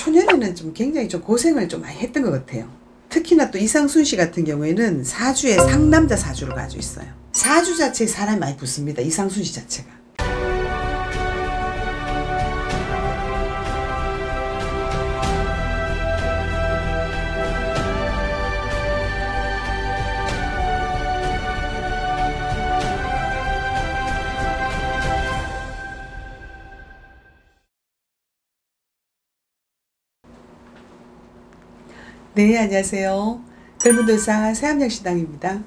초년에는 좀 굉장히 좀 고생을 좀 많이 했던 것 같아요. 특히나 또 이상순 씨 같은 경우에는 사주에 상남자 사주를 가지고 있어요. 사주 자체에 사람이 많이 붙습니다. 이상순 씨 자체가. 네, 안녕하세요. 별문도사 새암양신당입니다.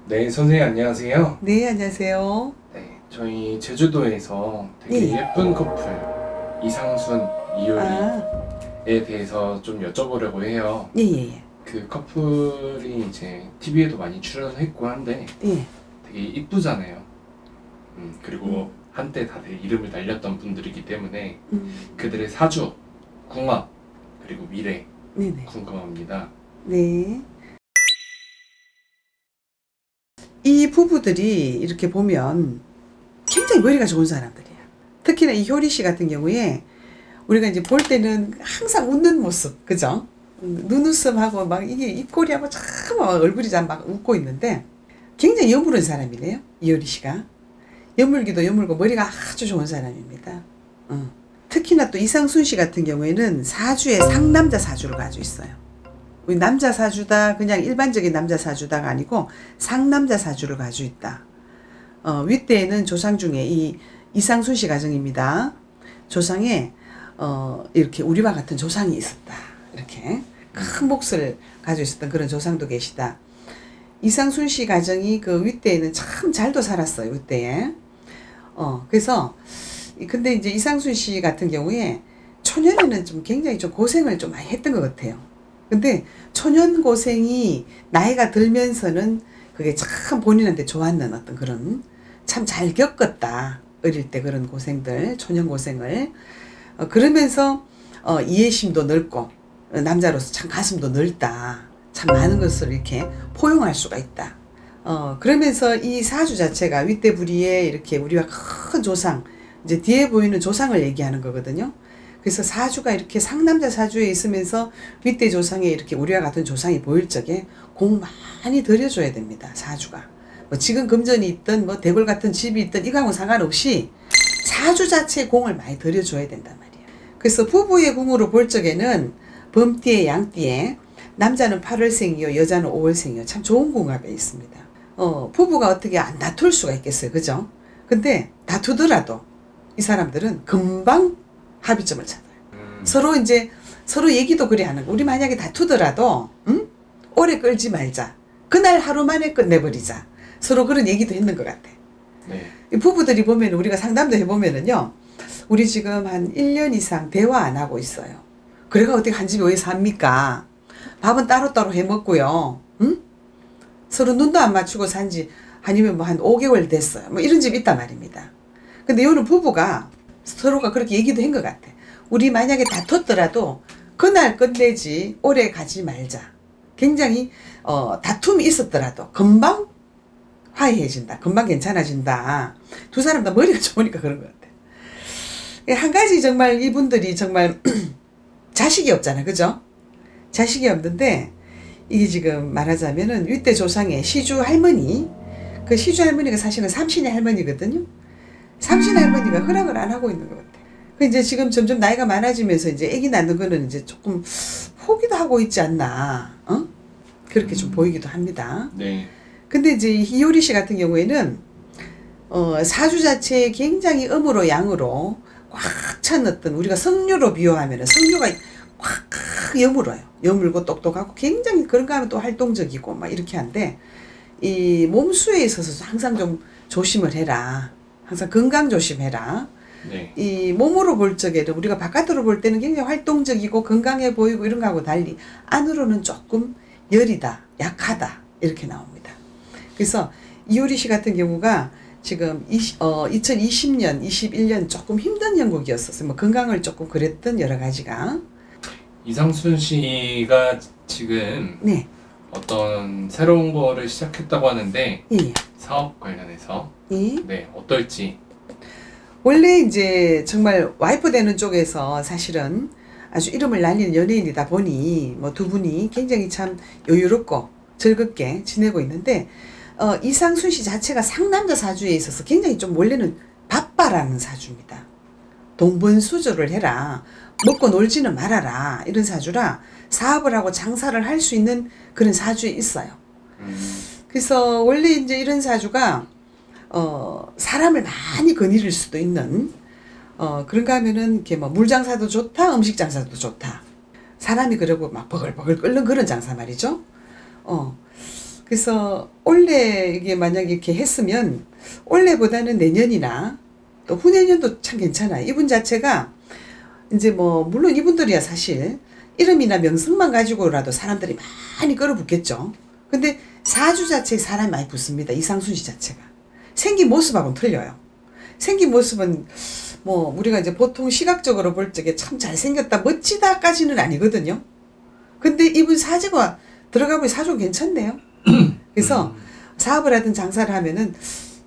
네, 선생님 안녕하세요. 네, 안녕하세요. 네, 저희 제주도에서 되게 예쁜 커플 이상순, 이효리에 대해서 좀 여쭤보려고 해요. 예. 그 커플이 이제 TV에도 많이 출연했고 한데 되게 이쁘잖아요. 그리고 한때 다들 이름을 날렸던 분들이기 때문에 그들의 사주, 궁합, 그리고 미래 궁금합니다. 네. 이 부부들이 이렇게 보면 굉장히 머리가 좋은 사람들이에요. 특히나 이 효리 씨 같은 경우에 우리가 이제 볼 때는 항상 웃는 모습, 그죠? 눈웃음하고 막 이게 입꼬리하고 참 얼굴이 참 막 웃고 있는데 굉장히 여물은 사람이네요. 이 효리 씨가. 여물기도 여물고 머리가 아주 좋은 사람입니다. 특히나 또 이상순 씨 같은 경우에는 사주에 상남자 사주를 가지고 있어요. 우리 남자 사주다, 그냥 일반적인 남자 사주다가 아니고 상남자 사주를 가지고 있다. 윗대에는 조상 중에 이 이상순 씨 가정입니다. 조상에 이렇게 우리와 같은 조상이 있었다. 이렇게 큰 몫을 가지고 있었던 그런 조상도 계시다. 이상순 씨 가정이 그 윗대에는 참 잘도 살았어요. 윗대에. 그래서 근데 이제 이상순 씨 같은 경우에 초년에는 좀 굉장히 좀 고생을 좀 많이 했던 것 같아요. 근데 초년 고생이 나이가 들면서는 그게 참 본인한테 좋았는 어떤 그런 참 잘 겪었다. 어릴 때 그런 고생들, 초년 고생을. 그러면서 이해심도 넓고 남자로서 참 가슴도 넓다. 참 많은 것을 이렇게 포용할 수가 있다. 그러면서 이 사주 자체가 윗대부리에 이렇게 우리와 큰 조상, 이제 뒤에 보이는 조상을 얘기하는 거거든요. 그래서 사주가 이렇게 상남자 사주에 있으면서 윗대 조상에 이렇게 우리와 같은 조상이 보일 적에 공 많이 들여줘야 됩니다. 사주가. 뭐 지금 금전이 있든 뭐 대골 같은 집이 있든 이거하고 상관없이 사주 자체에 공을 많이 들여줘야 된단 말이에요. 그래서 부부의 궁으로 볼 적에는 범띠에 양띠에 남자는 8월생이요 여자는 5월생이요. 참 좋은 궁합에 있습니다. 부부가 어떻게 안 다툴 수가 있겠어요. 그죠? 근데 다투더라도 이 사람들은 금방 합의점을 찾아요. 서로 얘기도 그래 하는 거. 우리 만약에 다투더라도 오래 끌지 말자. 그날 하루 만에 끝내버리자. 서로 그런 얘기도 했는 것 같아. 이 부부들이 보면 우리가 상담도 해보면은요. 우리 지금 한 1년 이상 대화 안 하고 있어요. 그래가 어떻게 한 집에 왜 삽니까? 밥은 따로따로 해 먹고요. 서로 눈도 안 맞추고 산지 아니면 뭐 한 5개월 됐어요. 뭐 이런 집 있단 말입니다. 근데 요는 부부가 서로가 그렇게 얘기도 한 것 같아. 우리 만약에 다퉜더라도 그날 끝내지 오래 가지 말자. 굉장히 다툼이 있었더라도 금방 화해해진다. 금방 괜찮아진다. 두 사람 다 머리가 좋으니까 그런 것 같아. 한 가지 정말 이분들이 정말 자식이 없잖아. 그죠? 자식이 없는데 이게 지금 말하자면은 윗대 조상의 시주 할머니, 그 시주 할머니가 사실은 삼신의 할머니거든요. 삼신의 할머니가 허락을 안 하고 있는 것 같아. 그 이제 지금 점점 나이가 많아지면서 이제 아기 낳는 거는 이제 조금 포기도 하고 있지 않나, 그렇게 좀 보이기도 합니다. 네. 근데 이제 이효리 씨 같은 경우에는 사주 자체에 굉장히 음으로 양으로 꽉 찬 어떤 우리가 성류로 비유하면은 성류가 꽉 여물어요. 여물고 똑똑하고 굉장히 그런가 하면 또 활동적이고 막 이렇게 한데 이 몸수에 있어서 항상 좀 조심을 해라. 항상 건강 조심해라. 네. 이 몸으로 볼 적에는 우리가 바깥으로 볼 때는 굉장히 활동적이고 건강해 보이고 이런 거하고 달리 안으로는 조금 열이다, 약하다 이렇게 나옵니다. 그래서 이효리 씨 같은 경우가 지금 2020년, 21년 조금 힘든 형국이었었어요. 뭐 건강을 조금 그랬던 여러 가지가. 이상순 씨가 지금 어떤 새로운 거를 시작했다고 하는데 사업 관련해서 네, 어떨지. 원래 이제 정말 와이프 되는 쪽에서 사실은 아주 이름을 날리는 연예인이다 보니 뭐 두 분이 굉장히 참 여유롭고 즐겁게 지내고 있는데 이상순 씨 자체가 상남자 사주에 있어서 굉장히 좀 원래는 바빠라는 사주입니다. 동분수조를 해라. 먹고 놀지는 말아라. 이런 사주라 사업을 하고 장사를 할 수 있는 그런 사주에 있어요. 그래서 원래 이제 이런 사주가 사람을 많이 거느릴 수도 있는 그런가 하면은 이렇게 뭐 물장사도 좋다, 음식 장사도 좋다. 사람이 그러고 막 버글버글 끓는 그런 장사 말이죠. 그래서 올해 이게 만약에 이렇게 했으면 올해보다는 내년이나 또 후내년도 참 괜찮아요. 이분 자체가 이제 뭐 물론 이분들이야 사실 이름이나 명성만 가지고라도 사람들이 많이 끌어붙겠죠. 근데 사주 자체에 사람이 많이 붙습니다. 이상순 씨 자체가. 생긴 모습하고는 틀려요. 생긴 모습은 뭐 우리가 이제 보통 시각적으로 볼 적에 참 잘생겼다 멋지다까지는 아니거든요. 근데 이분 사주가 들어가보니 사주가 괜찮네요. 그래서 사업을 하든 장사를 하면은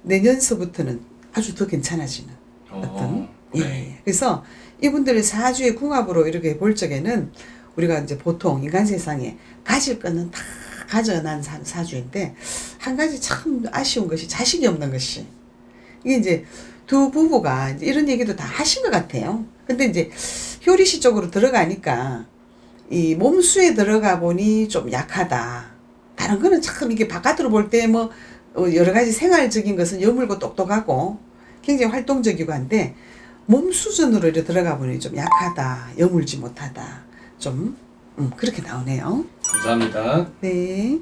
내년서부터는 아주 더 괜찮아지는 어떤 예. 그래서 이분들의 사주의 궁합으로 이렇게 볼 적에는 우리가 이제 보통 인간 세상에 가질 거는 다 가져난 사주인데 한 가지 참 아쉬운 것이 자식이 없는 것이 이게 이제 두 부부가 이제 이런 얘기도 다 하신 것 같아요. 근데 이제 효리씨 쪽으로 들어가니까 이 몸수에 들어가 보니 좀 약하다. 다른 거는 참 이게 바깥으로 볼 때 뭐 여러 가지 생활적인 것은 여물고 똑똑하고 굉장히 활동적이고 한데 몸 수준으로 이렇게 들어가 보니 좀 약하다. 여물지 못하다. 좀 그렇게 나오네요. 감사합니다. 네.